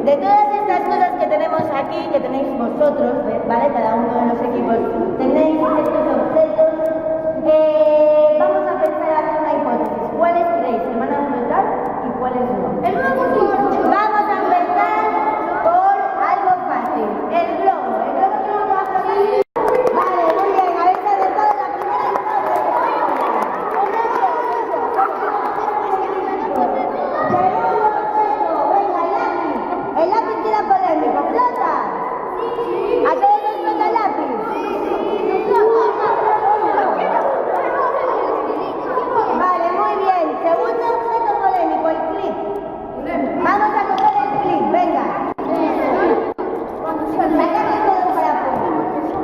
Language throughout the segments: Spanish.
De todas estas cosas que tenemos aquí, que tenéis vosotros, ¿vale? Cada uno de los equipos, tenéis estos objetos. Vamos a pensar en hacer una hipótesis. ¿Cuáles creéis que van a flotar y cuáles no? Vamos a empezar por algo fácil. El globo. ¿El globo que no va a flotar? Vale, muy bien. Habéis acertado la primera hipótesis. El lápiz queda polémico. ¿Flota? ¿A todos nos flota el lápiz? Vale, muy bien. Segundo objeto polémico, el clip. Vamos a coger el clip, venga. Sacadlo todo para afuera.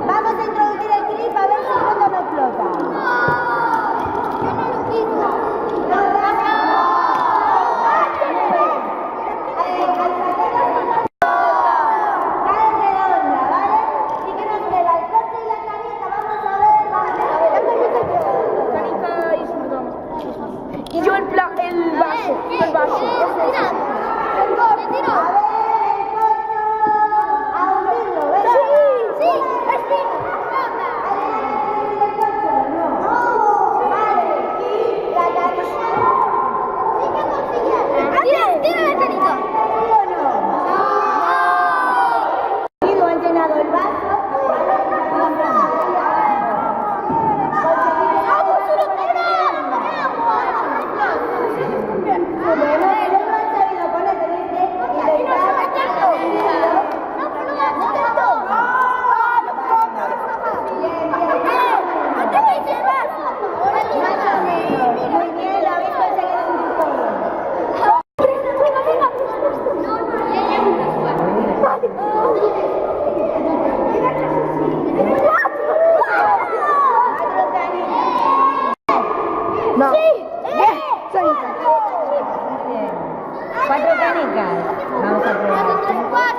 Vamos a introducir el clip a ver si flota o no flota. Y yo el vaso. Han llenado el vaso. No. Cuatro canicas. Vamos a probar.